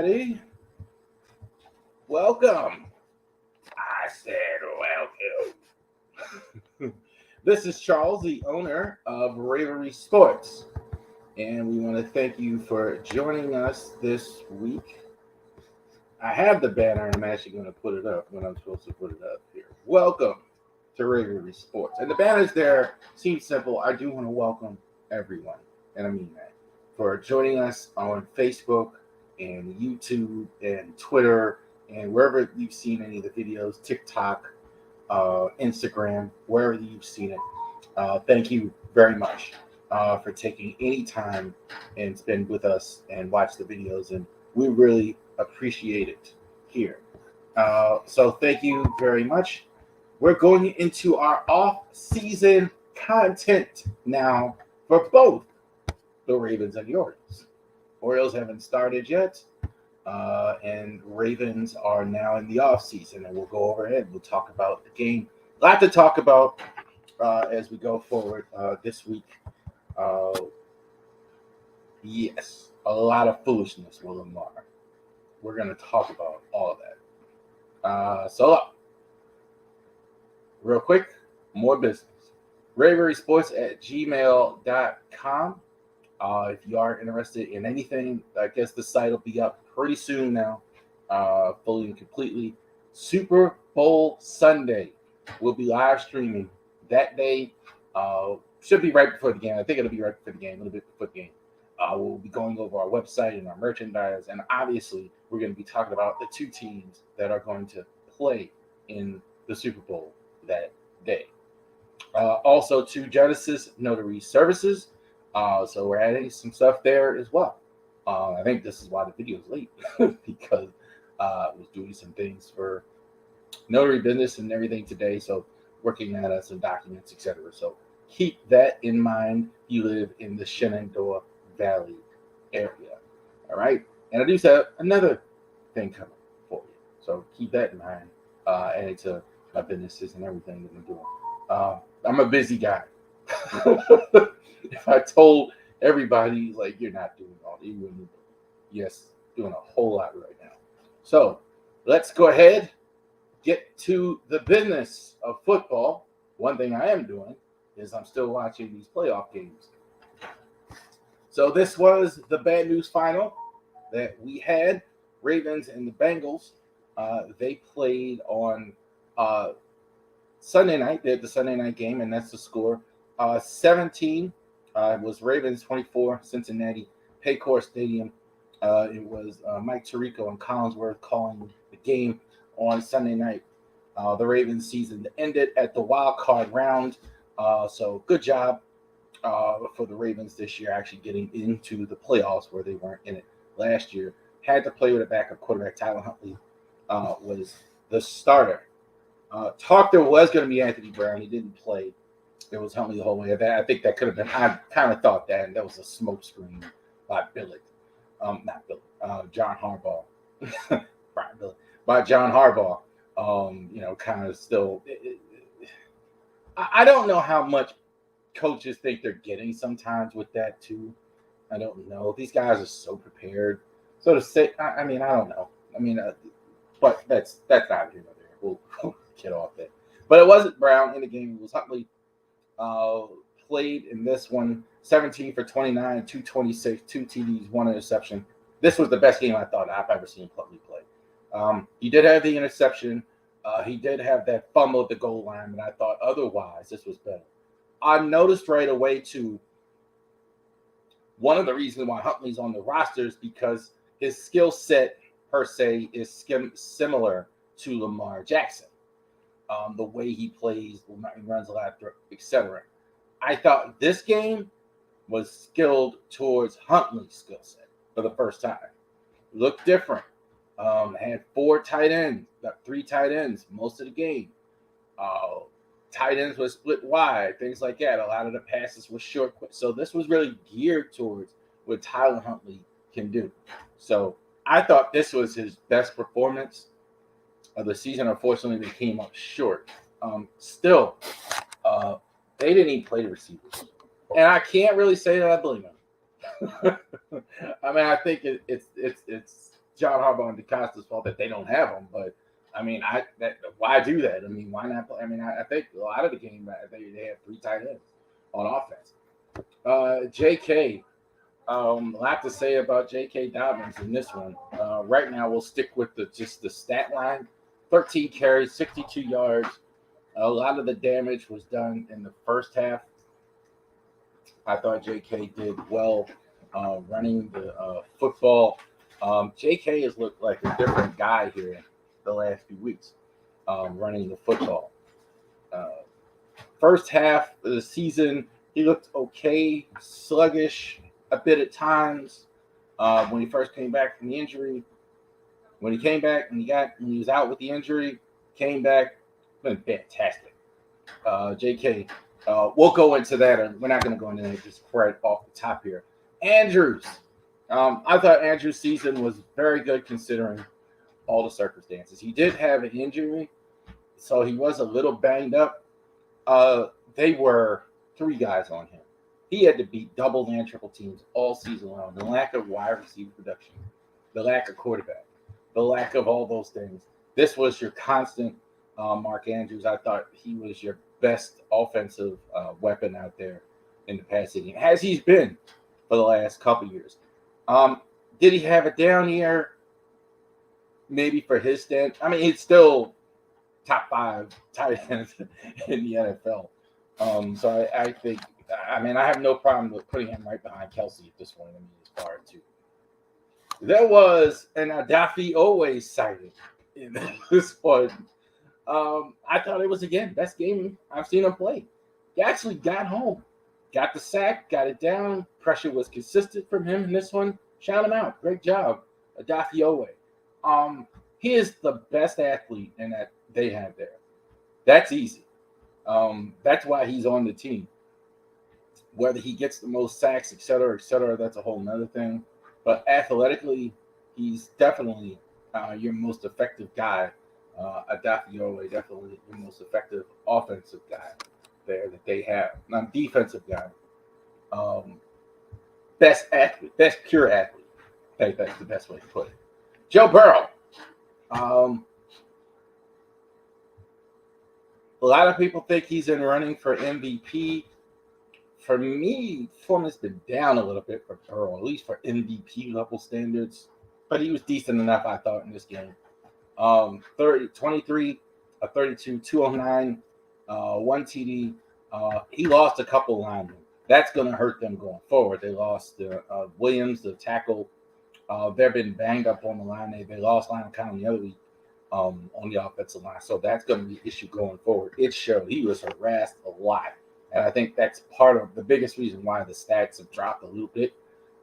everybody. Welcome. I said welcome. This is Charles, the owner of Ravorisports, and we want to thank you for joining us this week. I have the banner, and I'm actually going to put it up when I'm supposed to put it up here. Welcome to Ravorisports. And the banner's there. Seems simple. I do want to welcome everyone, and I mean that, for joining us on Facebook and YouTube and Twitter and wherever you've seen any of the videos, TikTok, Instagram, wherever you've seen it. Thank you very much for taking any time and spend with us and watch the videos, and we really appreciate it here. So thank you very much. We're going into our off-season content now for both the Ravens and the Orioles. Orioles haven't started yet, and Ravens are now in the offseason, and we'll go overhead. We'll talk about the game. A lot to talk about as we go forward this week. Yes, a lot of foolishness with Lamar. We're going to talk about all of that. So, real quick, more business. ravorisports@gmail.com. If you are interested in anything, I guess the site will be up pretty soon now, fully and completely. Super Bowl Sunday. We'll be live streaming that day. Should be right before the game. I think it'll be right before the game, a little bit before the game. We'll be going over our website and our merchandise, and obviously we're going to be talking about the two teams that are going to play in the Super Bowl that day. Also to Genesis Notary Services. So we're adding some stuff there as well. I think this is why the video is late because I was doing some things for notary business and everything today. So working at some documents, etc. So keep that in mind. You live in the Shenandoah Valley area. All right. And I do have another thing coming for you. So keep that in mind. Adding to my businesses and everything that I'm doing. I'm a busy guy. If I told everybody, like, you're not doing all that, you wouldn't do it. Yes, doing a whole lot right now. So let's go ahead, get to the business of football. One thing I am doing is I'm still watching these playoff games. So this was the bad news final that we had. Ravens and the Bengals. They played on Sunday night. They had the Sunday night game, and that's the score. 17 was Ravens, 24 Cincinnati, Paycor Stadium. It was Mike Tirico and Collinsworth calling the game on Sunday night. The Ravens season ended at the wild card round. So good job for the Ravens this year, actually getting into the playoffs where they weren't in it last year. Had to play with a backup quarterback. Tyler Huntley was the starter. Talk there was going to be Anthony Brown. He didn't play. It was Huntley the whole way. I think that could have been. I kind of thought that, and that was a smoke screen by Billick. Not Billick. John Harbaugh. Brian Billick. By John Harbaugh. Kind of still. I don't know how much coaches think they're getting sometimes with that too. I don't know. These guys are so prepared. So to say, I mean, I don't know. I mean, but that's not here nor there. We'll get off that. But it wasn't Brown in the game. It was Huntley. Played in this one 17 for 29, 226, 2 TDs, 1 interception. This was the best game I thought I've ever seen Huntley play. He did have the interception. He did have that fumble at the goal line, and I thought otherwise this was better. I noticed right away too, one of the reasons why Huntley's on the roster is because his skill set per se is similar to Lamar Jackson. The way he plays, he runs a lot, etc. I thought this game was skilled towards Huntley's skill set for the first time. Looked different. Had 4 tight ends, got 3 tight ends most of the game. Tight ends were split wide, things like that. A lot of the passes were short. So this was really geared towards what Tyler Huntley can do. So I thought this was his best performance of the season. Unfortunately, they came up short. Still, they didn't even play the receivers, and I can't really say that I blame them. I mean, I think it's John Harbaugh and DeCosta's fault that they don't have him. But I mean, why do that? I mean, why not play? I mean, I think a lot of the game they have 3 tight ends on offense. J.K. A lot to say about J.K. Dobbins in this one. Right now, we'll stick with just the stat line: 13 carries, 62 yards. A lot of the damage was done in the first half. I thought J.K. did well running the football. J.K. has looked like a different guy here the last few weeks running the football. First half of the season, he looked okay, sluggish a bit at times when he first came back from the injury. When he came back and he was out with the injury, came back, been fantastic. J.K., we'll go into that. We're not going to go into that just right off the top here. Andrews. I thought Andrews' season was very good considering all the circumstances. He did have an injury, so he was a little banged up. They were 3 guys on him. He had to beat double and triple teams all season long. The lack of wide receiver production, the lack of quarterback, the lack of all those things. This was your constant Mark Andrews. I thought he was your best offensive weapon out there in the passing game, as he's been for the last couple years. Did he have a down year? Maybe for his stand. I mean, he's still top 5 tight ends in the NFL. So I think, I mean, I have no problem with putting him right behind Kelsey at this point. I mean, he's far too. There was an Adafi always sighting in this one. I thought it was, again, best game I've seen him play. He actually got home, got the sack, got it down. Pressure was consistent from him in this one. Shout him out. Great job, Adafi Owe. He is the best athlete in that they have there. That's easy. That's why he's on the team. Whether he gets the most sacks, et cetera, that's a whole nother thing. But athletically, he's definitely your most effective guy. Adafi Owe, definitely your most effective offensive guy there that they have. Not defensive guy. Best athlete, best pure athlete. I think that's the best way to put it. Joe Burrow. A lot of people think he's in running for MVP. For me, performance been down a little bit for Burrow, at least for MVP level standards. But he was decent enough, I thought, in this game. 23, 32, 209, 1 TD. He lost a couple linemen. That's going to hurt them going forward. They lost Williams, the tackle. They've been banged up on the line. They lost line count on the other week on the offensive line. So that's going to be an issue going forward. It showed he was harassed a lot. And I think that's part of the biggest reason why the stats have dropped a little bit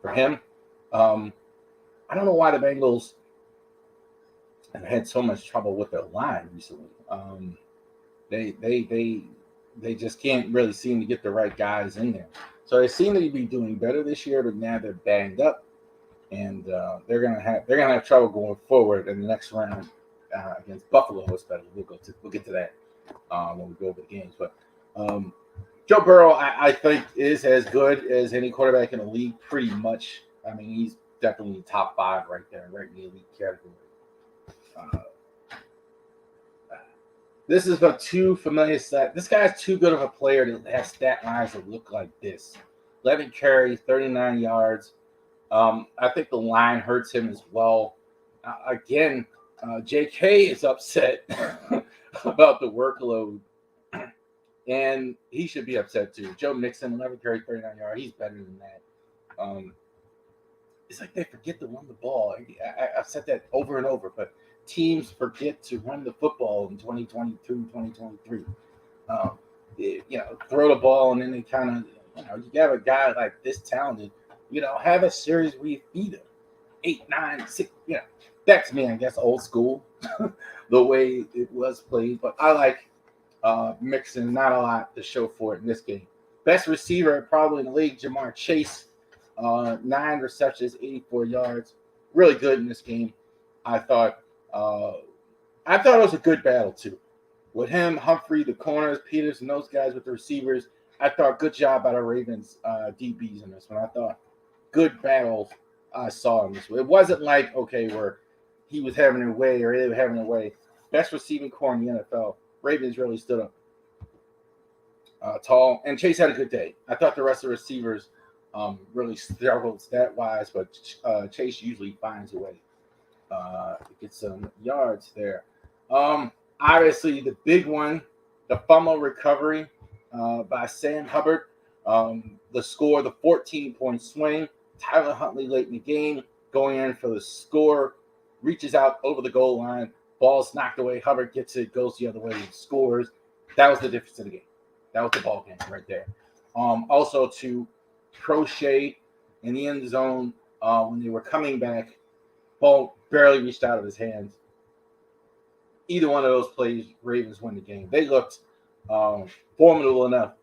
for him. I don't know why the Bengals have had so much trouble with their line recently. They just can't really seem to get the right guys in there. So they seem to be doing better this year, but now they're banged up, and they're gonna have trouble going forward in the next round against Buffalo. Especially, we'll get to that when we go over the games. But Joe Burrow, I think, is as good as any quarterback in the league, pretty much. I mean, he's definitely top 5 right there, right in the elite category. This is a too familiar stat. This guy's too good of a player to have stat lines that look like this. 11 carries, 39 yards. I think the line hurts him as well. Again, J.K. is upset about the workload, and he should be upset too. Joe Mixon, 11 carries, 39 yards. He's better than that. It's like they forget to run the ball. I've said that over and over, but teams forget to run the football in 2022, 2023. Throw the ball, and then they kind of, you have a guy like this talented, have a series where you feed him 8, 9, 6. That's me, I guess, old school, the way it was played. But I like Mixon. Not a lot to show for it in this game. Best receiver probably in the league, Jamar Chase. 9 receptions, 84 yards. Really good in this game. I thought it was a good battle too. With him, Humphrey, the corners, Peters, and those guys with the receivers. I thought good job by the Ravens DBs in this one. I thought good battles I saw in this one. It wasn't like, okay, where he was having their way or they were having their way. Best receiving core in the NFL. Ravens really stood up tall, and Chase had a good day. I thought the rest of the receivers really struggled stat-wise, but Chase usually finds a way to get some yards there. Obviously, the big one, the fumble recovery by Sam Hubbard. The score, the 14-point swing. Tyler Huntley late in the game, going in for the score, reaches out over the goal line. Ball's knocked away. Hubbard gets it, goes the other way, and scores. That was the difference in the game. That was the ball game right there. Also to Crochet in the end zone when they were coming back, ball barely reached out of his hands. Either one of those plays, Ravens win the game. They looked formidable enough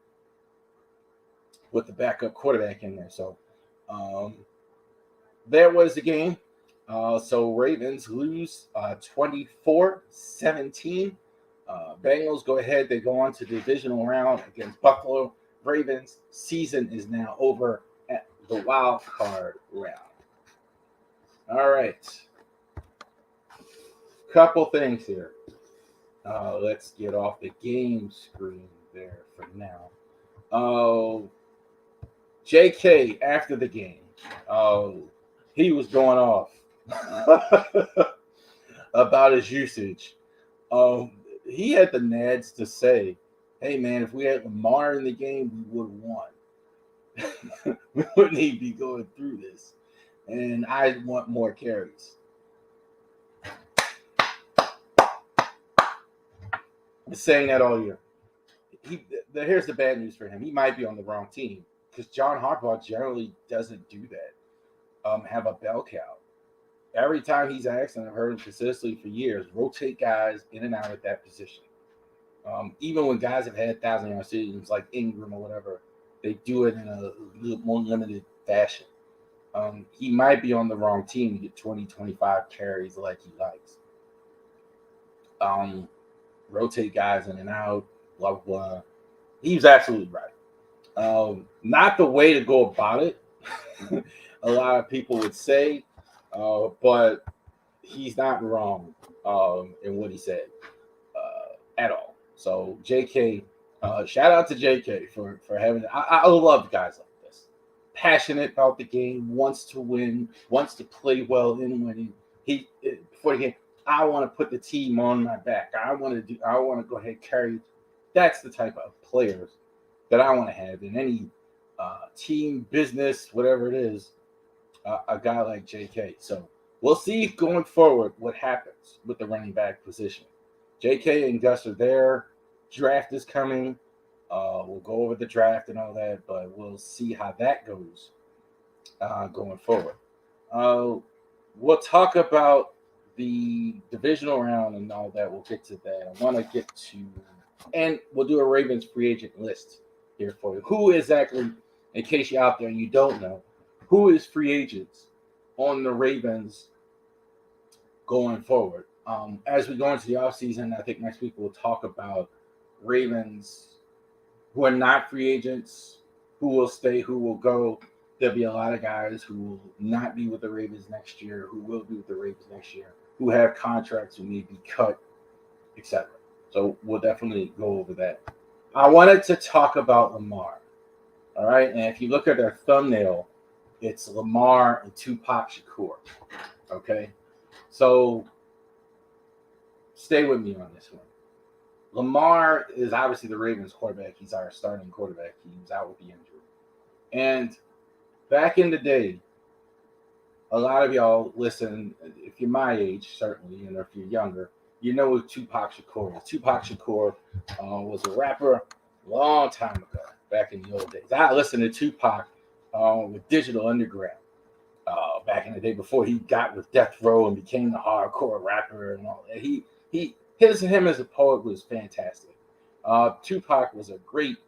with the backup quarterback in there. So there was the game. So Ravens lose 24-17. Bengals go ahead. They go on to the divisional round against Buffalo. Ravens season is now over at the wild card round. All right. Couple things here. Let's get off the game screen there for now. JK after the game. He was going off about his usage. He had the nads to say, hey, man, if we had Lamar in the game, we would have won. We wouldn't even be going through this. And I want more carries. I've been saying that all year. Here's the bad news for him. He might be on the wrong team because John Harbaugh generally doesn't do that. Have a bell cow. Every time he's asked, and I've heard him consistently for years, rotate guys in and out at that position. Even when guys have had 1,000-yard seasons like Ingram or whatever, they do it in a little more limited fashion. He might be on the wrong team to get 20, 25 carries like he likes. Rotate guys in and out, blah, blah, blah. He's absolutely right. Not the way to go about it, a lot of people would say, but he's not wrong in what he said at all. So JK, shout out to JK for having. I love guys like this, passionate about the game, wants to win, wants to play well in winning. Before the game, I want to put the team on my back. I want to go ahead and carry. That's the type of players that I want to have in any team, business, whatever it is. A guy like JK. So we'll see going forward what happens with the running back position. JK and Gus are there. Draft is coming. We'll go over the draft and all that, but we'll see how that goes going forward. We'll talk about the divisional round and all that. We'll get to that. I want to get to, and we'll do a Ravens free agent list here for you. Who exactly, in case you're out there and you don't know, who is free agents on the Ravens going forward? As we go into the offseason, I think next week we'll talk about Ravens who are not free agents, who will stay, who will go. There'll be a lot of guys who will not be with the Ravens next year, who will be with the Ravens next year, who have contracts who may be cut, etc. So we'll definitely go over that. I wanted to talk about Lamar. All right, and if you look at their thumbnail, it's Lamar and Tupac Shakur. Okay, so stay with me on this one. Lamar is obviously the Ravens quarterback. He's our starting quarterback. He was out with the injury. And back in the day, a lot of y'all listen, if you're my age, certainly, and if you're younger, you know who Tupac Shakur is. Tupac Shakur was a rapper a long time ago, back in the old days. I listened to Tupac with Digital Underground back in the day before he got with Death Row and became the hardcore rapper and all that. Him as a poet was fantastic. Tupac was a great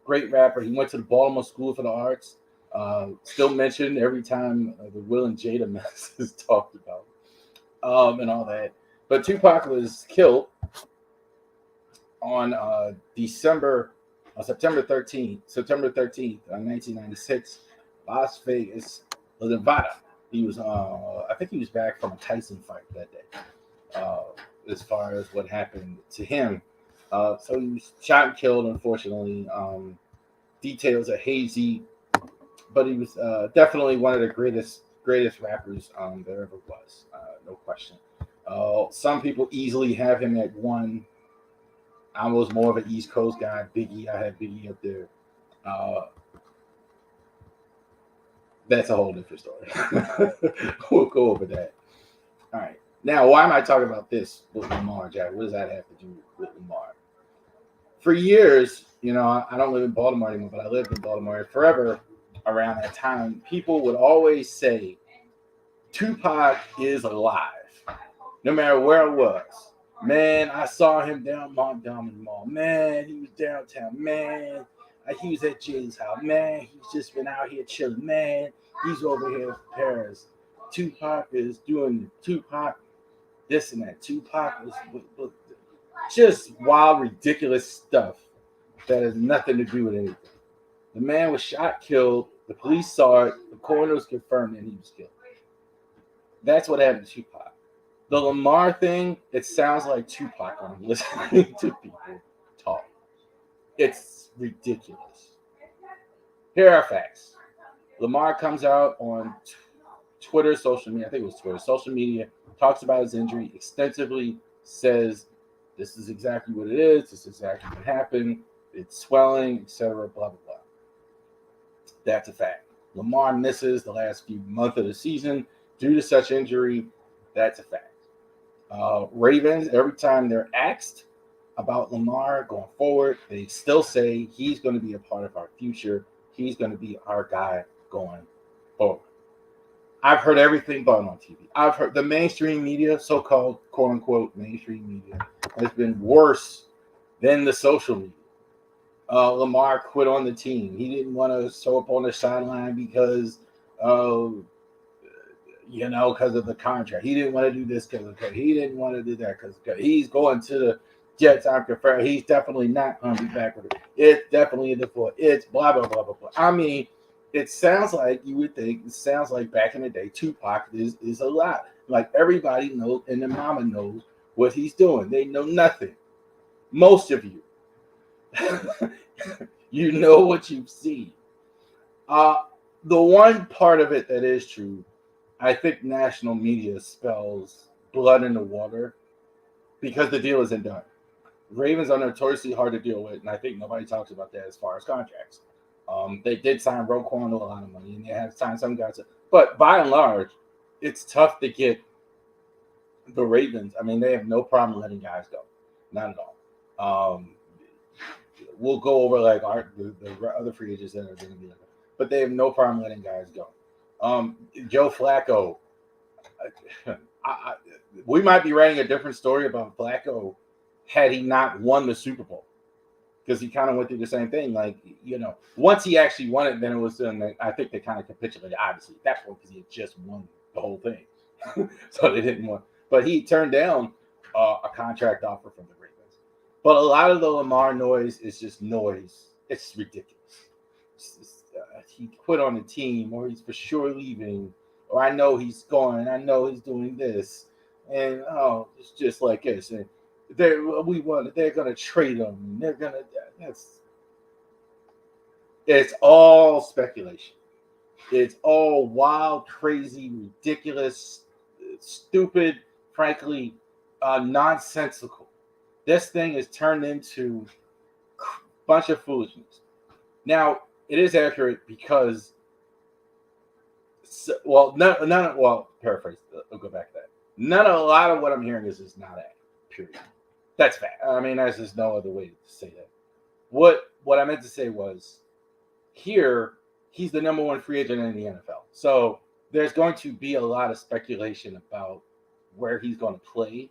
rapper. He went to the Baltimore School for the Arts. Still mentioned every time the Will and Jada mess is talked about and all that. But Tupac was killed on September 13th, 1996, Las Vegas, Nevada. He was, I think he was back from a Tyson fight that day. As far as what happened to him, so he was shot and killed. Unfortunately, details are hazy, but he was definitely one of the greatest rappers there ever was. No question. Some people easily have him at one. I was more of an East Coast guy. Biggie, I had Biggie up there. Uh, that's a whole different story. We'll go over that. All right. Now, why am I talking about this with Lamar, Jack? What does that have to do with Lamar? For years, I don't live in Baltimore anymore, but I lived in Baltimore forever. Around that time, people would always say, Tupac is alive, no matter where it was. Man, I saw him down Montgomery Mall. Man, he was downtown. Man, he was at Jay's house. Man, he's just been out here chilling. Man, he's over here in Paris. Tupac is doing Tupac this and that. Tupac was just wild, ridiculous stuff that has nothing to do with anything. The man was shot, killed. The police saw it. The coroners confirmed that he was killed. That's what happened to Tupac. The Lamar thing, it sounds like Tupac when I'm listening to people talk. It's ridiculous. Here are facts. Lamar comes out on Twitter, social media, I think it was Twitter, social media, talks about his injury extensively, says this is exactly what it is, this is exactly what happened, it's swelling, etc., blah, blah, blah. That's a fact. Lamar misses the last few months of the season due to such injury. That's a fact. Ravens, every time they're asked about Lamar going forward, they still say he's going to be a part of our future. He's going to be our guy going forward. I've heard everything but on TV. I've heard the mainstream media, so-called quote-unquote mainstream media, has been worse than the social media. Lamar quit on the team. He didn't want to show up on the sideline because because of the contract. He didn't want to do this because of that. He didn't want to do that because he's going to the Jets. I'm confirmed. He's definitely not going to be back with it. It's definitely in the floor. It's blah, blah, blah, blah, blah. I mean, it sounds like you would think, it sounds like back in the day, Tupac is a lot. Like everybody knows, and the mama knows what he's doing. They know nothing. Most of you. You know what you've seen. The one part of it that is true, I think national media spells blood in the water because the deal isn't done. Ravens are notoriously hard to deal with, and I think nobody talks about that as far as contracts. They did sign Roquan to a lot of money, and they have signed some guys. But by and large, it's tough to get the Ravens. I mean, they have no problem letting guys go. Not at all. We'll go over like the other free agents that are going to be like that. But they have no problem letting guys go. Joe Flacco, we might be writing a different story about Flacco had he not won the Super Bowl, because he kind of went through the same thing. Like, once he actually won it, then it was I think they kind of capitulated, obviously, at that point, because he had just won the whole thing. So they didn't want. But he turned down a contract offer from the Ravens. But a lot of the Lamar noise is just noise. It's ridiculous. He quit on the team, or he's for sure leaving, or I know he's going, I know he's doing this, and it's just like this. And they're going to trade him. They're going to. It's all speculation. It's all wild, crazy, ridiculous, stupid, frankly, nonsensical. This thing is turned into a bunch of foolishness. Now, it is accurate because, paraphrase. I'll go back to that. A lot of what I'm hearing is not accurate. Period. That's fact. I mean, there's just no other way to say that. What I meant to say was, here he's the number one free agent in the NFL. So there's going to be a lot of speculation about where he's going to play.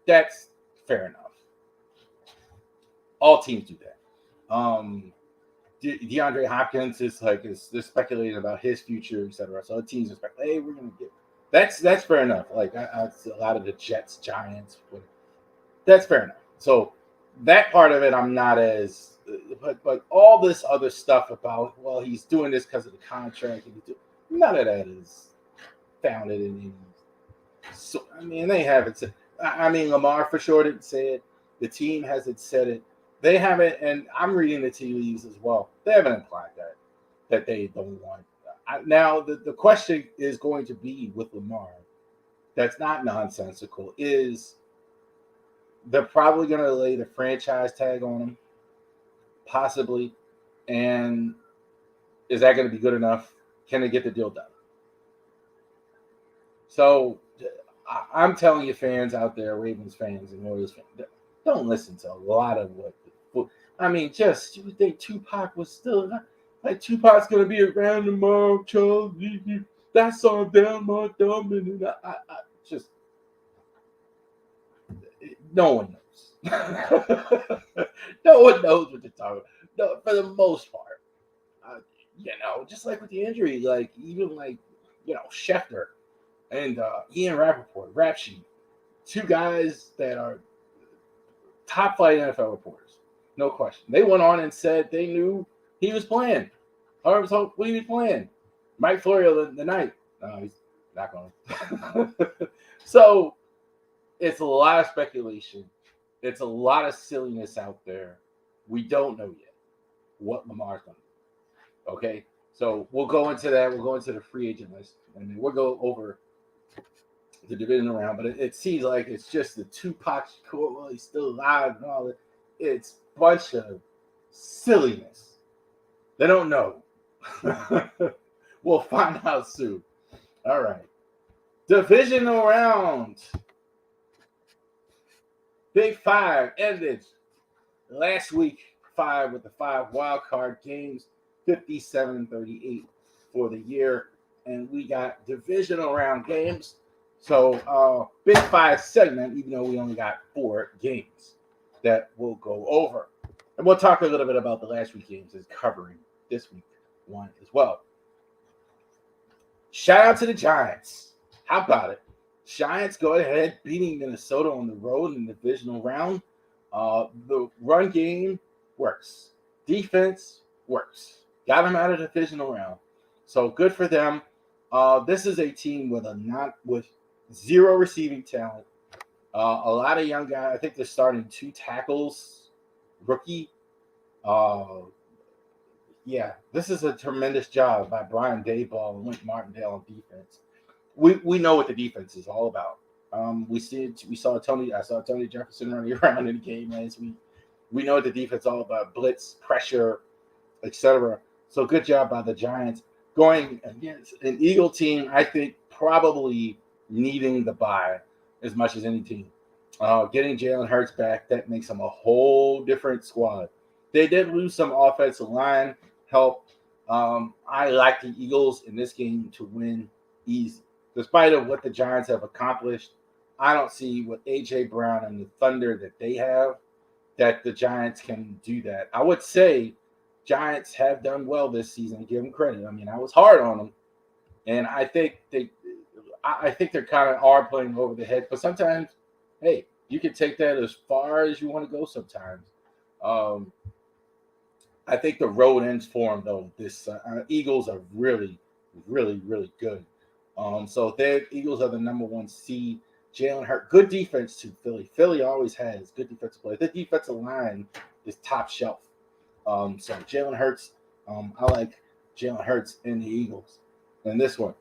That's fair enough. All teams do that. DeAndre Hopkins is they're speculating about his future, etc. So the teams are speculating, hey, we're going to get that's fair enough. Like a lot of the Jets, Giants, that's fair enough. So that part of it, I'm not as, but all this other stuff about, well, he's doing this because of the contract. None of that is founded in the 80s. So, I mean, they haven't said. I mean, Lamar for sure didn't say it. The team hasn't said it. They haven't, and I'm reading the tea leaves as well. They haven't implied that they don't want. Now, the question is going to be with Lamar. That's not nonsensical. Is they're probably going to lay the franchise tag on him, possibly, and is that going to be good enough? Can they get the deal done? So I'm telling you, fans out there, Ravens fans and Warriors fans, don't listen to a lot of what. I mean, just you think Tupac was still like Tupac's going to be around tomorrow, Charles. That's all down my dumb, and I just no one knows. No one knows what they're talking about. No, for the most part. Just like with the injury, like even like Schefter and Ian Rappaport, Rap Sheet, two guys that are top flight NFL reporters, no question. They went on and said they knew he was playing. Or was hoping he was playing. Mike Florio the night. No, he's not going. So it's a lot of speculation. It's a lot of silliness out there. We don't know yet what Lamar's going to do. Okay, so we'll go into that. We'll go into the free agent list, and then we'll go over the division round. But it seems like it's just the Tupac quote. Well, he's still alive and all that. It's a bunch of silliness. They don't know. We'll find out soon. All right, divisional round. Big Five ended last week. With the 5 wild card games. 57-38 for the year, and we got divisional round games. So Big Five segment, even though we only got 4 games that we'll go over. And we'll talk a little bit about the last week games as covering this week one as well. Shout out to the Giants. How about it? Giants go ahead beating Minnesota on the road in the divisional round. The run game works. Defense works. Got them out of the divisional round. So good for them. This is a team with zero receiving talent. A lot of young guys. I think they're starting 2 tackles. Rookie. This is a tremendous job by Brian Daboll and Wink Martindale on defense. We know what the defense is all about. I saw Tony Jefferson running around in the game last week. We know what the defense is all about: blitz, pressure, etc. So good job by the Giants going against an Eagle team. I think probably needing the bye as much as any team. Getting Jalen Hurts back, that makes them a whole different squad. They did lose some offensive line help. I like the Eagles in this game to win easy. Despite of what the Giants have accomplished, I don't see what A.J. Brown and the Thunder that they have that the Giants can do that. I would say Giants have done well this season. Give them credit. I mean, I was hard on them, and I think they're kind of are playing over the head. But sometimes, hey, you can take that as far as you want to go. Sometimes, I think the road ends for them though. This Eagles are really, really, really good. So their Eagles are the number 1 seed. Jalen Hurts, good defense to Philly. Philly always has good defensive play. The defensive line is top shelf. So Jalen Hurts, I like Jalen Hurts and the Eagles in this one.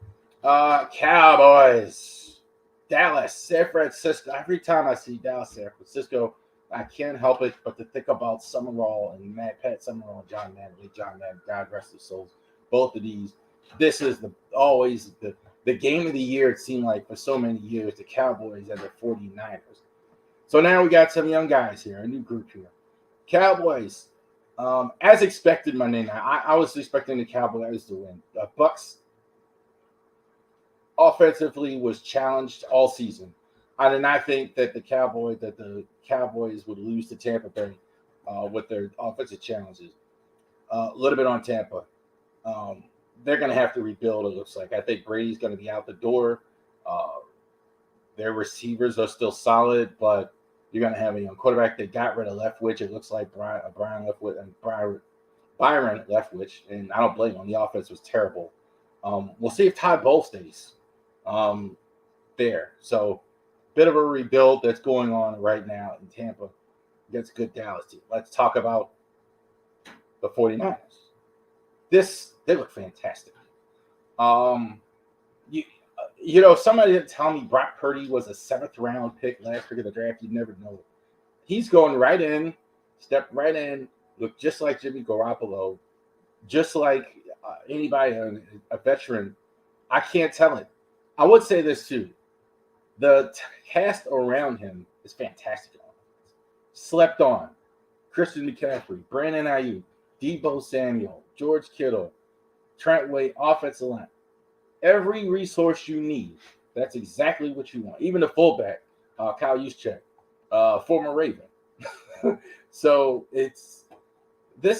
Cowboys, Dallas, San Francisco. Every time I see Dallas, San Francisco, I can't help it but to think about Summerall and Pat Summerall and John Madden. God rest his souls. Both of these. This is always the game of the year, it seemed like for so many years, the Cowboys and the 49ers. So now we got some young guys here, a new group here. Cowboys, as expected Monday night, I was expecting the Cowboys to win. The Bucs offensively was challenged all season. I did not think that the Cowboys would lose to Tampa Bay with their offensive challenges. A little bit on Tampa. They're going to have to rebuild, it looks like. I think Brady's going to be out the door. Their receivers are still solid, but you're going to have a young quarterback. They got rid of Leftwich. It looks like Byron Leftwich, and I don't blame him. The offense was terrible. We'll see if Todd Bowles stays. there. So, bit of a rebuild that's going on right now in Tampa against a good Dallas team. Let's talk about the 49ers. They look fantastic. Um, you, somebody didn't tell me Brock Purdy was a 7th round pick last pick of the draft. You'd never know. He's going right in, stepped right in, looked just like Jimmy Garoppolo, just like anybody, a veteran. I can't tell it. I would say this too. The cast around him is fantastic. Slept on. Christian McCaffrey, Brandon Ayuk, Deebo Samuel, George Kittle, Trent Wade, offensive line. Every resource you need. That's exactly what you want. Even the fullback, Kyle Juszczyk, former Raven. So this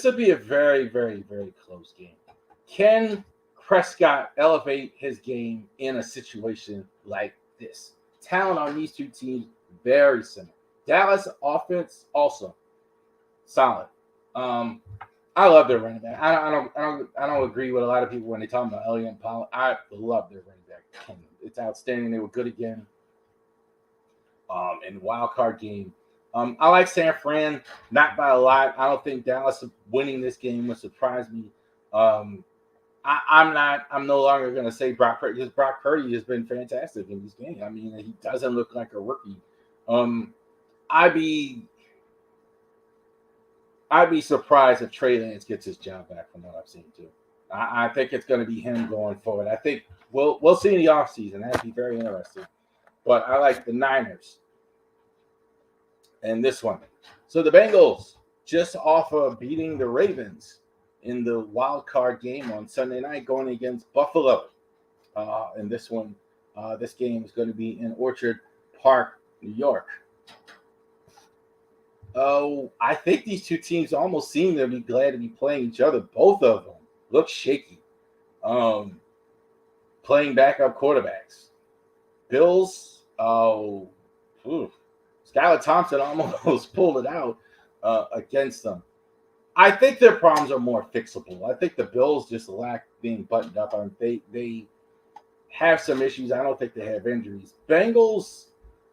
will be a very, very, very close game. Can Prescott elevate his game in a situation like this? Talent on these two teams, very similar. Dallas offense also solid. I love their running back. I don't agree with a lot of people when they talk about Elliott and Powell. I love their running back. It's outstanding. They were good again. In the wild card game. I like San Fran, not by a lot. I don't think Dallas winning this game would surprise me. I'm no longer going to say Brock Purdy because Brock Purdy has been fantastic in this game. I mean, he doesn't look like a rookie. I'd be surprised if Trey Lance gets his job back from what I've seen too. I think it's going to be him going forward. I think we'll see in the offseason. That'd be very interesting. But I like the Niners and this one. So the Bengals just off of beating the Ravens in the wild card game on Sunday night, going against Buffalo. And this one, this game is going to be in Orchard Park, New York. Oh, I think these two teams almost seem to be glad to be playing each other. Both of them look shaky. Playing backup quarterbacks. Bills, Skylar Thompson almost pulled it out against them. I think their problems are more fixable. I think the Bills just lack being buttoned up. They have some issues. I don't think they have injuries. Bengals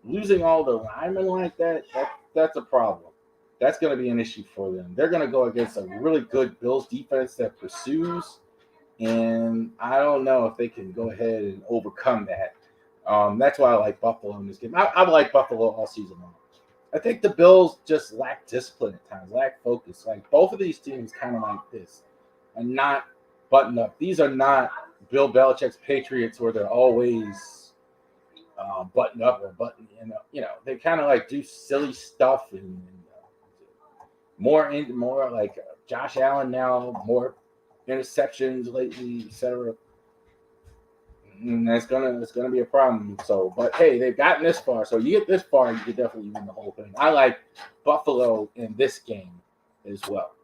losing all the linemen like that's a problem. That's going to be an issue for them. They're going to go against a really good Bills defense that pursues, and I don't know if they can go ahead and overcome that. That's why I like Buffalo in this game. I like Buffalo all season long. I think the Bills just lack discipline at times, lack focus. Like both of these teams kind of like this and not buttoned up. These are not Bill Belichick's Patriots where they're always buttoned up or buttoned. They kind of like do silly stuff and more like Josh Allen now, more interceptions lately, etc. And that's gonna be a problem. So, but hey, they've gotten this far. So you get this far, you could definitely win the whole thing. I like Buffalo in this game as well.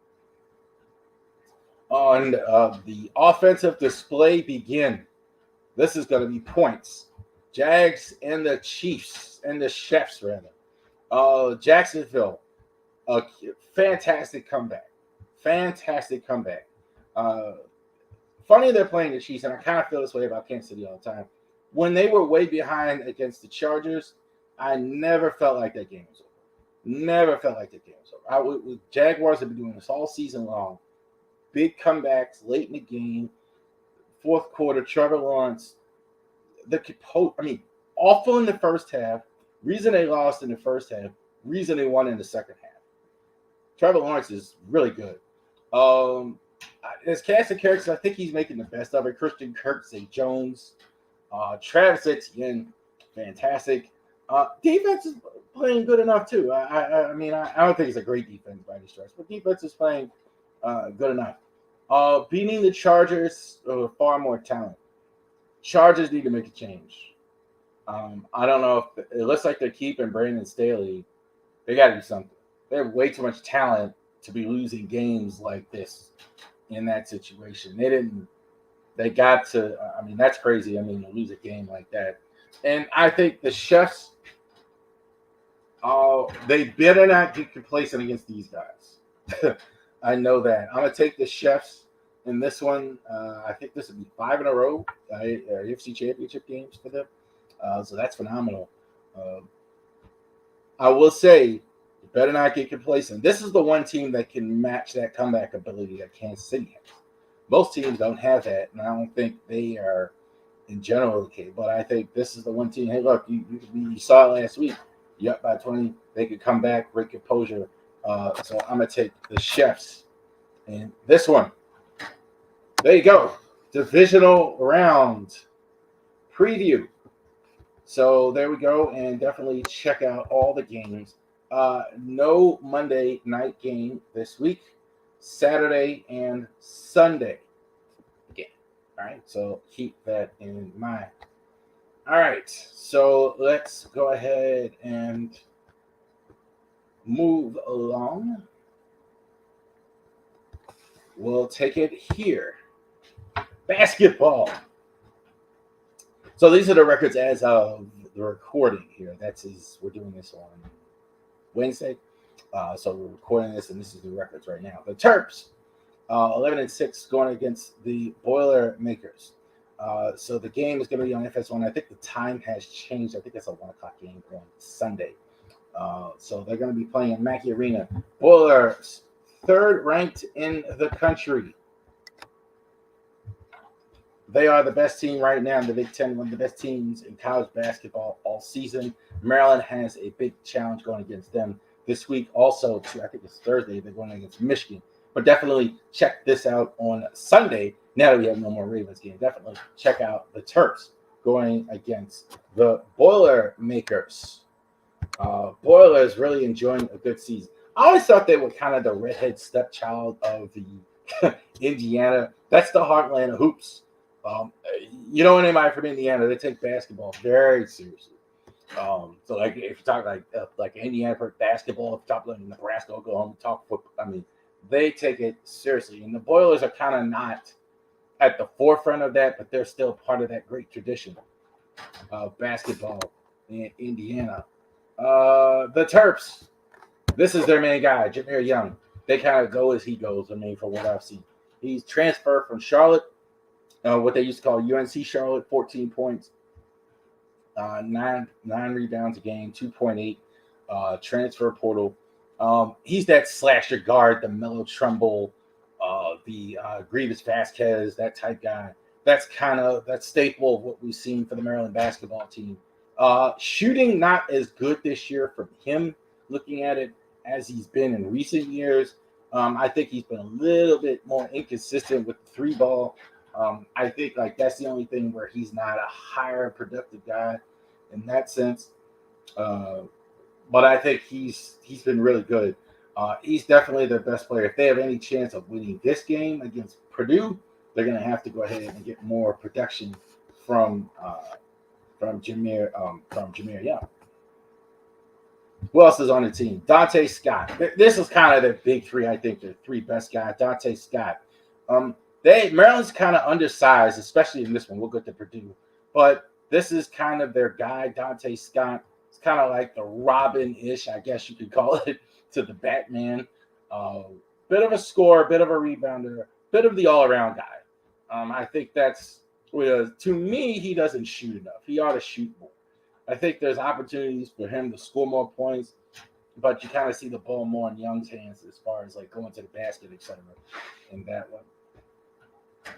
On the offensive display begin. This is going to be points. Jags and the Chiefs and the Chefs rather. Jacksonville, a fantastic comeback. Fantastic comeback. Funny they're playing the Chiefs, and I kind of feel this way about Kansas City all the time. When they were way behind against the Chargers, I never felt like that game was over. Never felt like that game was over. Jaguars have been doing this all season long. Big comebacks late in the game. Fourth quarter, Trevor Lawrence. Awful in the first half. Reason they lost in the first half. Reason they won in the second half. Trevor Lawrence is really good. His cast of characters, I think he's making the best of it. Christian Kirksey Jones, Travis Etienne, fantastic. Defense is playing good enough too. I don't think it's a great defense by any stretch, but defense is playing good enough. Beating the Chargers, far more talent. Chargers need to make a change. I don't know if it looks like they're keeping Brandon Staley. They got to do something. They have way too much talent to be losing games like this in that situation. They got to, that's crazy. To lose a game like that. And I think the Chefs, they better not get complacent against these guys. I know that. I'm going to take the Chefs in this one. I think this would be 5 in a row, AFC Championship games for them. So that's phenomenal. I will say, you better not get complacent. This is the one team that can match that comeback ability that Kansas City has. Most teams don't have that, and I don't think they are in general okay. But I think this is the one team. Hey, look, you saw it last week. You up by 20, they could come back, break composure. So I'm gonna take the Chefs in this one. There you go, divisional round preview. So there we go, and definitely check out all the games. No Monday night game this week, Saturday and Sunday again. All right, so keep that in mind. All right, so let's go ahead and move along. We'll take it here. Basketball. So these are the records as of the recording here. We're doing this on Wednesday. So we're recording this, and this is the records right now. The Terps, 11-6, going against the Boilermakers. So the game is going to be on FS1. I think the time has changed. I think it's a 1 o'clock game on Sunday. So they're going to be playing in Mackey Arena. Boilers, 3rd ranked in the country. They are the best team right now in the Big Ten, one of the best teams in college basketball all season. Maryland has a big challenge going against them this week. Also, I think it's Thursday, they're going against Michigan. But definitely check this out on Sunday. Now that we have no more Ravens game, definitely check out the Terps going against the Boilermakers. Boilers really enjoying a good season. I always thought they were kind of the redhead stepchild of the Indiana. That's the heartland of hoops. You know anybody from Indiana, they take basketball very seriously. So like if you talk like Indiana for basketball, if you talk like Nebraska, Oklahoma, talk football, I mean, they take it seriously. And the Boilers are kind of not at the forefront of that, but they're still part of that great tradition of basketball in Indiana. The Terps, this is their main guy, Jameer Young. They kind of go as he goes, I mean, from what I've seen. He's transferred from Charlotte, what they used to call UNC Charlotte, 14 points, 9 rebounds a game, 2.8 transfer portal. He's that slasher guard, the Melo Trumbull, the Grievous Vasquez, that type guy. That's kind of that staple of what we've seen for the Maryland basketball team. Shooting not as good this year from him, looking at it as he's been in recent years. I think he's been a little bit more inconsistent with the 3 ball. I think like that's the only thing where he's not a higher productive guy in that sense. But I think he's been really good. He's definitely their best player. If they have any chance of winning this game against Purdue, they're going to have to go ahead and get more production from Jameer Young. Who else is on the team? Dante Scott. This is kind of their big 3. I think the 3 best guys. Dante Scott. Maryland's kind of undersized, especially in this one. We'll get to Purdue, but this is kind of their guy, Dante Scott. It's kind of like the Robin-ish, I guess you could call it, to the Batman. Bit of a scorer, bit of a rebounder, bit of the all-around guy. I think that's to me, he doesn't shoot enough. He ought to shoot more. I think there's opportunities for him to score more points, but you kind of see the ball more in Young's hands as far as like going to the basket, etc. in that one.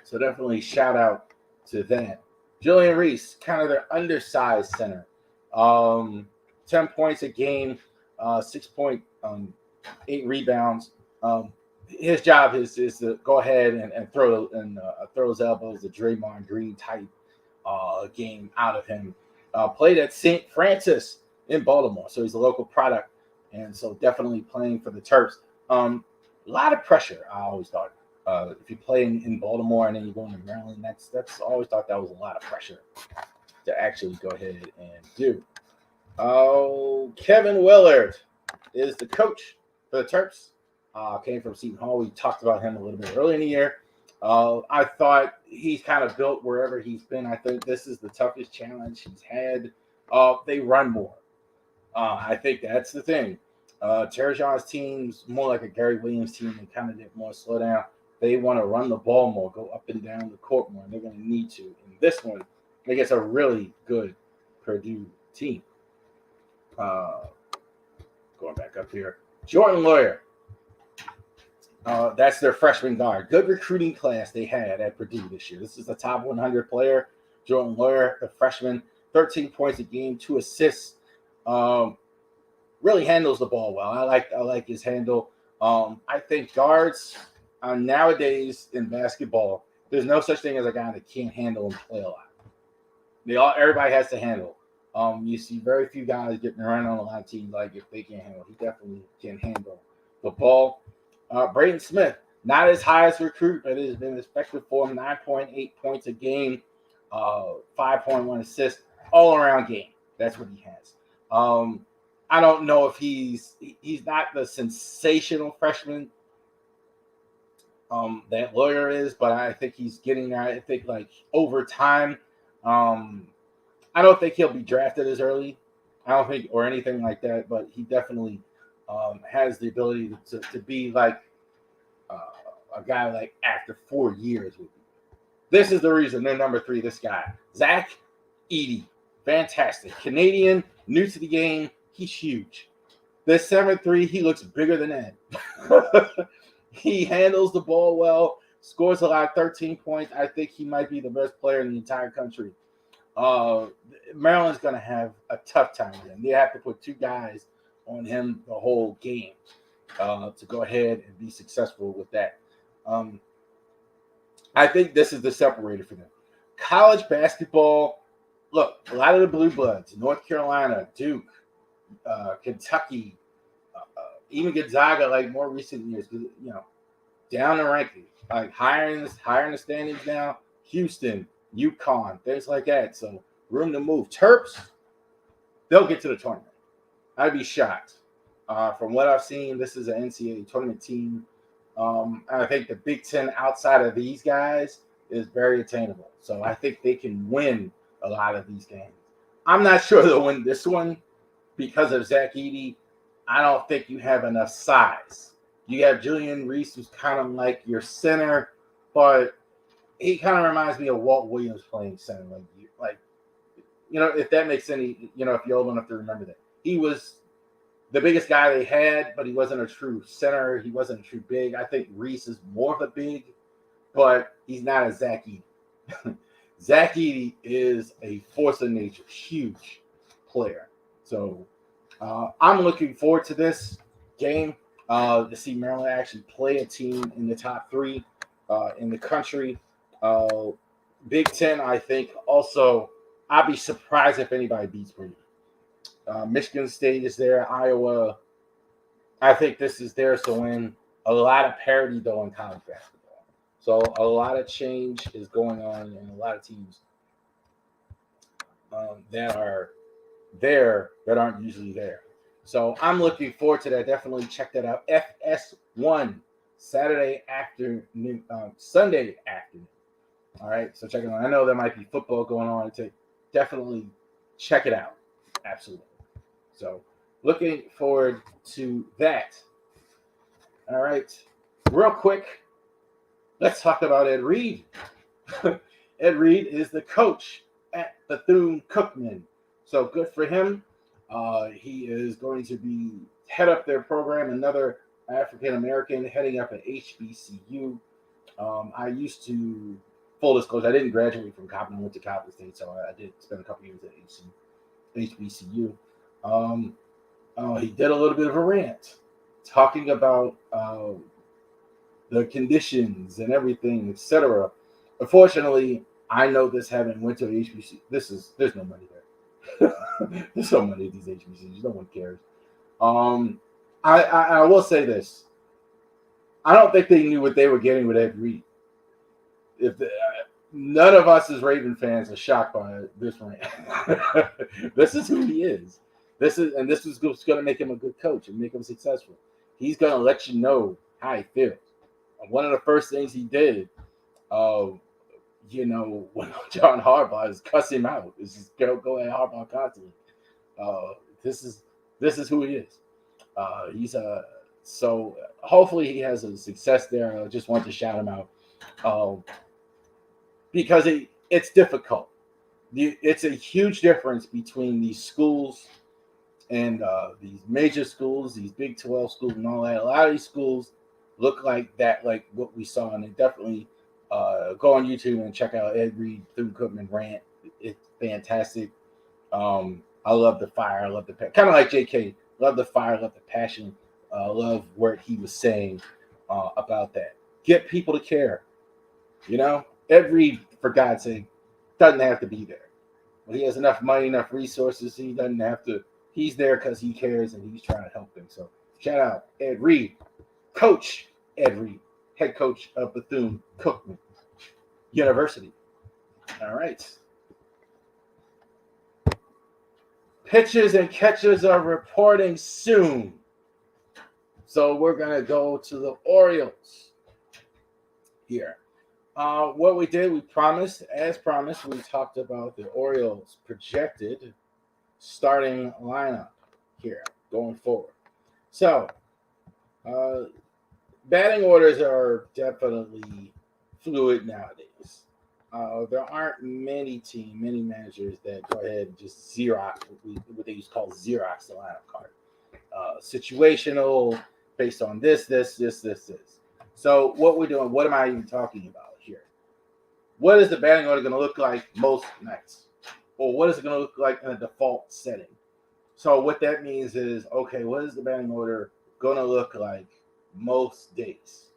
So definitely shout out to that. Julian Reese, kind of their undersized center. 10 points a game, 6.8 rebounds. His job is to go ahead and throw his elbows, the Draymond Green type game out of him. Played at St. Francis in Baltimore, so he's a local product, and so definitely playing for the Terps. A lot of pressure, I always thought. If you play in Baltimore and then you go into Maryland, that's always thought that was a lot of pressure to actually go ahead and do. Kevin Willard is the coach for the Terps. Came from Seton Hall. We talked about him a little bit earlier in the year. I thought he's kind of built wherever he's been. I think this is the toughest challenge he's had. They run more. I think that's the thing. Terrajon's team's more like a Gary Williams team and kind of did more slow down. they want to run the ball more, go up and down the court more, and they're going to need to. In this one, against a really good Purdue team. Going back up here, Jordan Lawyer. That's their freshman guard. Good recruiting class they had at Purdue this year. This is a top 100 player. Jordan Lawyer, the freshman, 13 points a game, 2 assists. Really handles the ball well. I like his handle. I think guards nowadays in basketball, there's no such thing as a guy that can't handle and play a lot. Everybody has to handle. You see very few guys getting around on a lot of teams like if they can't handle. He definitely can handle the ball. Braden Smith, not as high as recruit, but it has been expected for him. 9.8 points a game, 5.1 assists, all around game. That's what he has. I don't know if he's not the sensational freshman that Lawyer is, but I think he's getting there. I think like over time, I don't think he'll be drafted as early. I don't think or anything like that, but he definitely has the ability to be like a guy like after 4 years would be. This is the reason they're number 3. This guy, Zach Edey, fantastic Canadian, new to the game. He's huge. This 7'3", he looks bigger than that. He handles the ball well, scores a lot, 13 points. I think he might be the best player in the entire country. Maryland's going to have a tough time with him. They have to put 2 guys on him the whole game to go ahead and be successful with that. I think this is the separator for them. College basketball, look, a lot of the blue bloods, North Carolina, Duke, Kentucky, even Gonzaga, like more recent years, down the ranking, like higher in the standings now. Houston, UConn, things like that. So room to move. Terps, they'll get to the tournament. I'd be shocked. From what I've seen, this is an NCAA tournament team. I think the Big Ten outside of these guys is very attainable. So I think they can win a lot of these games. I'm not sure they'll win this one because of Zach Edey. I don't think you have enough size. You have Julian Reese, who's kind of like your center, but he kind of reminds me of Walt Williams playing center. If that makes any, if you're old enough to remember that. He was the biggest guy they had, but he wasn't a true center. He wasn't a true big. I think Reese is more of a big, but he's not a Zach Edey. Zach Edey is a force of nature, huge player. So I'm looking forward to this game to see Maryland actually play a team in the top 3 in the country. Big Ten, I think, also, I'd be surprised if anybody beats Purdue. Michigan State is there. Iowa, I think this is theirs to win. A lot of parity, though, in college basketball. So a lot of change is going on in a lot of teams that are there that aren't usually there. So I'm looking forward to that. Definitely check that out. FS1, Sunday afternoon. All right, so check it out. I know there might be football going on. Definitely check it out. Absolutely. So looking forward to that. All right, real quick, let's talk about Ed Reed. Ed Reed is the coach at Bethune-Cookman. So good for him. He is going to head up their program, another African-American heading up at HBCU. I used to, full disclosure, I didn't graduate from Coppin. I went to Coppin State, so I did spend a couple years at HBCU. He did a little bit of a rant talking about the conditions and everything, etc. Unfortunately, I know this having went to HBCU. There's no money there. There's no money at these HBCUs. No one cares. I will say this. I don't think they knew what they were getting with Ed Reed. None of us as Raven fans are shocked by this rant. This is who he is. This is going to make him a good coach and make him successful. He's going to let you know how he feels. One of the first things he did, when John Harbaugh is cuss him out. Is just go at Harbaugh constantly. This is who he is. He's a So hopefully he has a success there. I just want to shout him out because it's difficult. It's a huge difference between these schools and these major schools, these Big 12 schools, and all that. A lot of these schools look like that, like what we saw, and they definitely go on YouTube and check out Ed Reed through Cookman rant. It's fantastic. I love the fire. I love the kind of like JK. Love the fire. Love the passion. Love what he was saying about that. Get people to care. You know, Ed Reed, for God's sake, doesn't have to be there. When he has enough money, enough resources, he doesn't have to. He's there because he cares and he's trying to help them. So shout out Ed Reed, Coach Ed Reed, head coach of Bethune-Cookman University. All right. Pitchers and catchers are reporting soon. So we're going to go to the Orioles here. What we did, we promised, we talked about the Orioles' projected starting lineup here going forward. So, batting orders are definitely fluid nowadays. There aren't many managers that go ahead and just Xerox, what they used to call Xerox the lineup card. Situational, based on this. So what we're doing, what am I even talking about here? What is the batting order going to look like most nights? Or what is it going to look like in a default setting? So what that means is, okay, what is the batting order going to look like most days?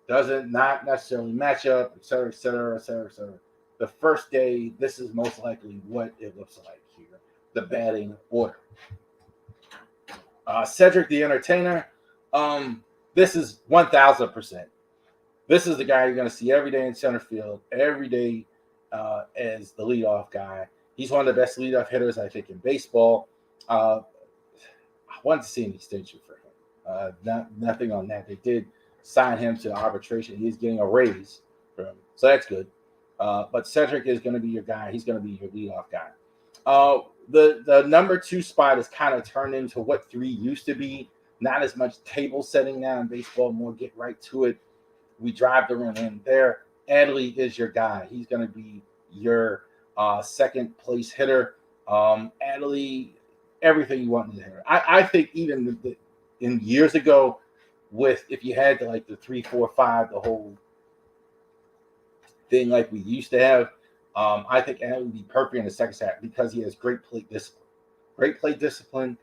Doesn't not necessarily match up, et cetera. The first day, this is most likely what it looks like here. The batting order. Cedric the Entertainer. This is 1,000%. This is the guy you're going to see every day in center field, every day as the leadoff guy. He's one of the best leadoff hitters, I think, in baseball. I wanted to see an extension for him. Nothing on that. They did sign him to arbitration. He's getting a raise for him, so that's good. But Cedric is going to be your guy. He's going to be your leadoff guy. The number 2 spot is kind of turned into what 3 used to be. Not as much table setting now in baseball, more get right to it. We drive the run in there. Adley is your guy. He's going to be your second place hitter. Adley, everything you want in the hitter. I think even in years ago, if you had like the 3, 4, 5, the whole thing like we used to have, I think Adley would be perfect in the second half because he has great plate discipline.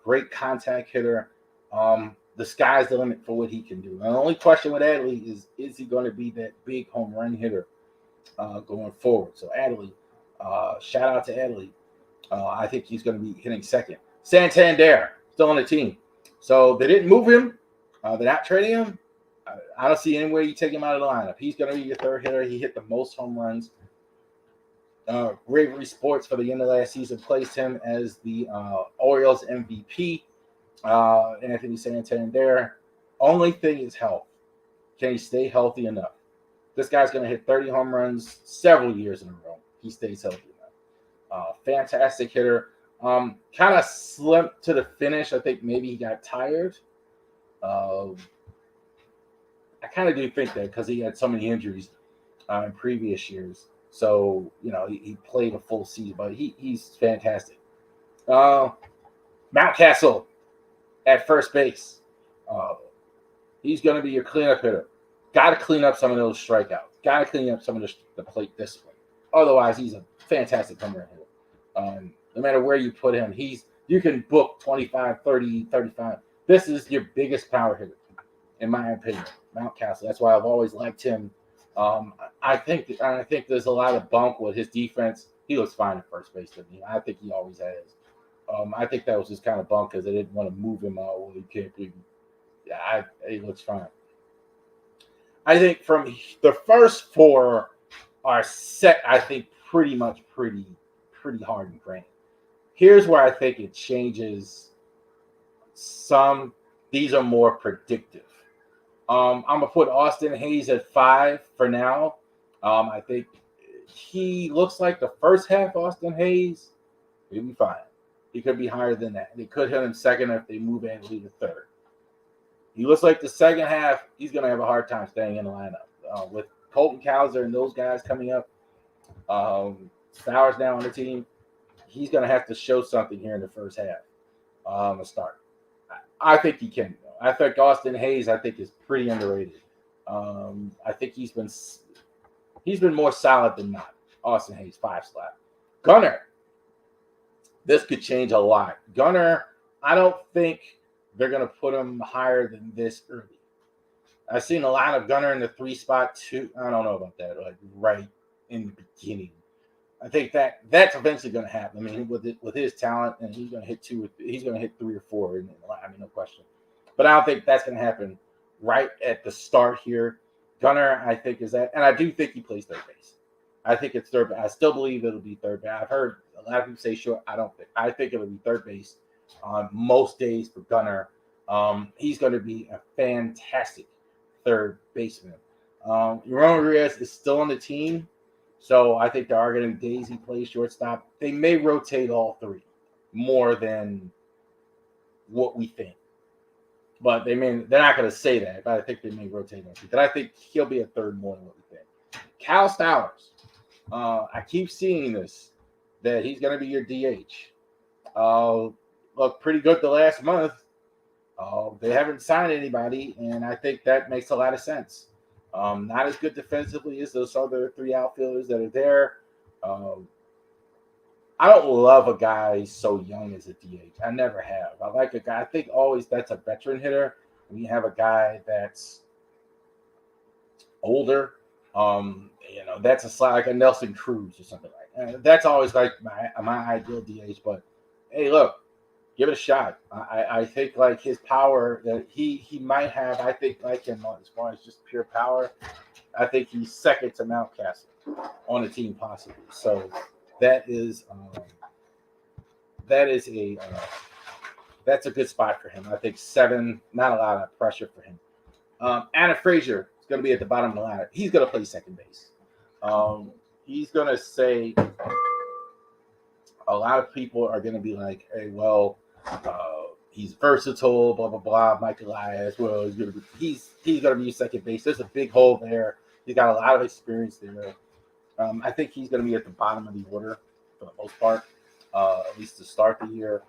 Great contact hitter. The sky's the limit for what he can do. The only question with Adley is he going to be that big home run hitter going forward? So Adley, shout out to Adley. I think he's going to be hitting second. Santander, still on the team. So they didn't move him. They're not trading him. I don't see any way you take him out of the lineup. He's going to be your third hitter. He hit the most home runs. Ravorisports for the end of last season placed him as the Orioles MVP. Anthony Santander. Only thing is health. Can he stay healthy enough? This guy's going to hit 30 home runs several years in a row. He stays healthy enough. Fantastic hitter. Kind of slipped to the finish. I think maybe he got tired. I kind of do think that because he had so many injuries in previous years. So, he played a full season, but he's fantastic. Mountcastle at first base. He's going to be your cleanup hitter. Got to clean up some of those strikeouts. Got to clean up some of the plate discipline. Otherwise, he's a fantastic home run hitter. No matter where you put him, you can book 25, 30, 35. This is your biggest power hitter, in my opinion, Mountcastle. That's why I've always liked him. I think there's a lot of bunk with his defense. He looks fine at first base to me. I think he always has. I think that was just kind of bunk because they didn't want to move him out. Well, he can't be. Yeah, he looks fine. I think from the first 4 are set. I think pretty hard and grained. Here's where I think it changes. These are more predictive. I'm gonna put Austin Hayes at 5 for now. I think he looks like the first half Austin Hayes. He'll be fine. He could be higher than that. They could hit him second if they move and leave it third. He looks like the second half, he's going to have a hard time staying in the lineup. With Colton Cowser and those guys coming up, Stowers now on the team, he's going to have to show something here in the first half to start. I think he can. I think Austin Hayes, is pretty underrated. I think he's been more solid than not. Austin Hayes, 5-slot. Gunnar, this could change a lot. Gunnar, I don't think they're going to put him higher than this early. I've seen a lot of Gunnar in the 3 spot too. I don't know about that, like right in the beginning. I think that's eventually going to happen. I mean, with his talent, and he's going to hit 2. He's going to hit 3 or 4. No question. But I don't think that's going to happen right at the start here. Gunnar, I think, is that, and I do think he plays third base. I think it's third base. I still believe it'll be third base. I've heard a lot of people say short. I don't think. I think it'll be third base on most days for Gunnar. He's going to be a fantastic third baseman. Ramon Reyes is still on the team, so I think there are going to be days he plays shortstop. They may rotate all 3 more than what we think. But they're not going to say that, but I think they may rotate him. But I think he'll be a third more than what we think. Cal Stowers. I keep seeing this, that he's going to be your DH. Looked pretty good the last month. They haven't signed anybody, and I think that makes a lot of sense. Not as good defensively as those other 3 outfielders that are there. I don't love a guy so young as a DH. I never have. I like a guy. I think always that's a veteran hitter. When you have a guy that's older, that's a slot like a Nelson Cruz or something like that. That's always like my ideal DH. But hey, look, give it a shot. I think like his power that he might have. I think like him as far as just pure power. I think he's second to Mountcastle on the team possibly. So. That's a good spot for him. I think 7, not a lot of pressure for him. Anna Frazier is going to be at the bottom of the lineup. He's going to play second base. He's going to say a lot of people are going to be like, hey, well, he's versatile, blah, blah, blah. Mike Elias, well, he's going to be second base. There's a big hole there. He's got a lot of experience there. I think he's going to be at the bottom of the order for the most part, at least to start the year.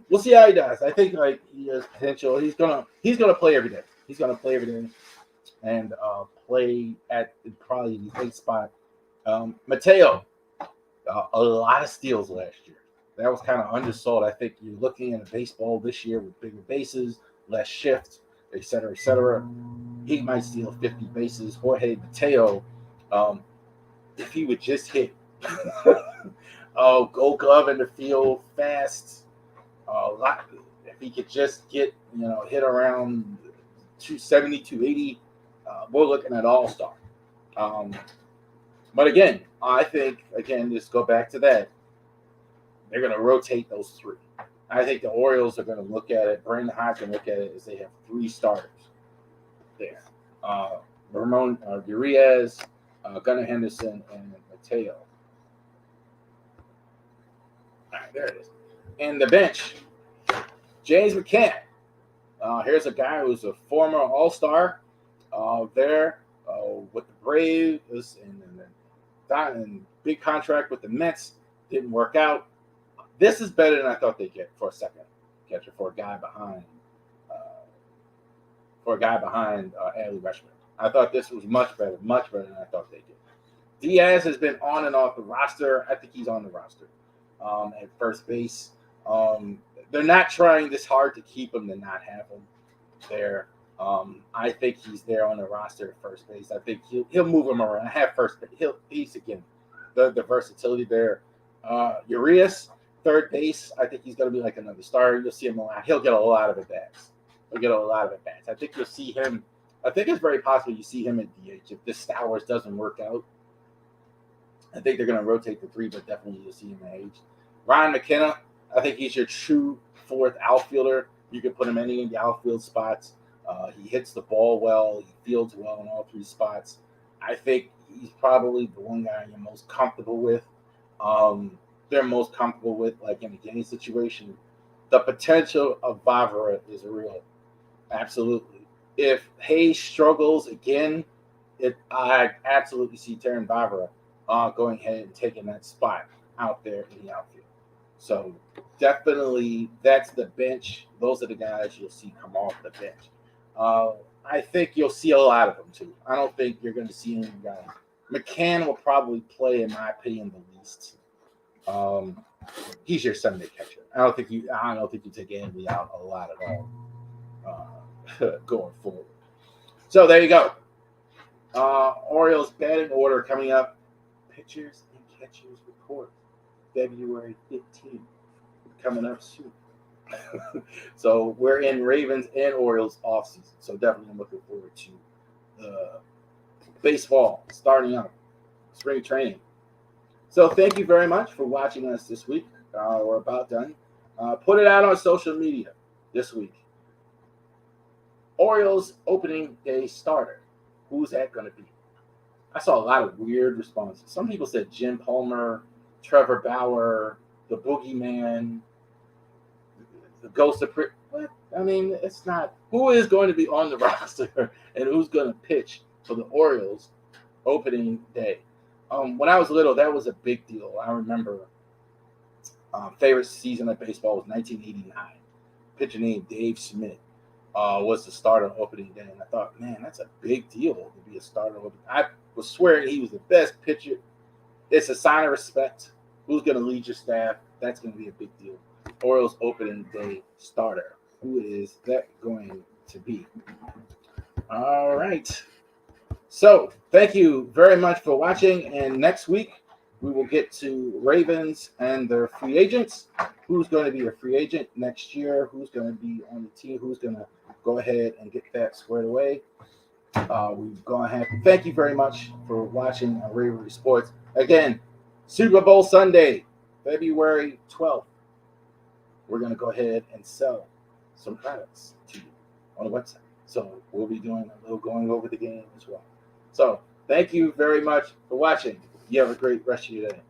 We'll see how he does. I think like he has potential. He's gonna play every day. He's gonna play every day and play at probably the 8th spot. Mateo, a lot of steals last year. That was kind of undersold. I think you're looking at a baseball this year with bigger bases, less shift, et cetera, et cetera. He might steal 50 bases. Jorge Mateo. If he would just hit Gold Glove in the field fast, if he could just get hit around 270, 280, we're looking at all-star. But again, I think just go back to that. They're going to rotate those 3. I think the Orioles are going to look at it. Brandon Hyde can look at it as they have 3 starters there. Ramon Urias, Gunnar Henderson, and Mateo. All right, there it is. And the bench, James McCann. Here's a guy who's a former All-Star there with the Braves and big contract with the Mets. Didn't work out. This is better than I thought they'd get for a second catcher for a guy behind Adley Rutschman. I thought this was much better than I thought they did. Diaz has been on and off the roster. I think he's on the roster at first base. They're not trying this hard to keep him to not have him there. I think he's there on the roster at first base. I think he'll move him around. I have first base. He's again the versatility there. Urias, third base. I think he's going to be like another starter. You'll see him a lot. He'll get a lot of at-bats. I think you'll see him. I think it's very possible you see him at DH if this Stowers doesn't work out. I think they're going to rotate the 3, but definitely you'll see him at age. Ryan McKenna, I think he's your true 4th outfielder. You can put him any of the outfield spots. He hits the ball well. He fields well in all 3 spots. I think he's probably the one guy you're most comfortable with. they're most comfortable with, like in a game situation. The potential of Vavra is real. Absolutely. If Hayes struggles again, I absolutely see Terran Vavra going ahead and taking that spot out there in the outfield. So definitely that's the bench. Those are the guys you'll see come off the bench. I think you'll see a lot of them too. I don't think you're going to see any guys. McCann will probably play, in my opinion, the least. He's your Sunday catcher. I don't think you take Andy out a lot at all going forward. So there you go. Orioles batting order coming up. Pitchers and catchers report February 15th coming up soon. So we're in Ravens and Orioles offseason. So definitely I'm looking forward to baseball starting up, spring training. So thank you very much for watching us this week. We're about done. Put it out on social media this week. Orioles opening day starter. Who's that going to be? I saw a lot of weird responses. Some people said Jim Palmer, Trevor Bauer, the Boogeyman, the Ghost of what? I mean, it's not. Who is going to be on the roster and who's going to pitch for the Orioles opening day? When I was little, that was a big deal. I remember favorite season of baseball was 1989. Pitcher named Dave Smith was the starter on opening day. And I thought, man, that's a big deal to be a starter. I was swearing he was the best pitcher. It's a sign of respect. Who's going to lead your staff? That's going to be a big deal. Orioles opening day starter. Who is that going to be? All right. So thank you very much for watching. And next week, we will get to Ravens and their free agents. Who's going to be a free agent next year? Who's going to be on the team? Who's going to go ahead and get that squared away? We've gone ahead. Thank you very much for watching Ravens Sports. Again, Super Bowl Sunday, February 12th. We're going to go ahead and sell some products to you on the website. So we'll be doing a little going over the game as well. So thank you very much for watching. You have a great rest of your day.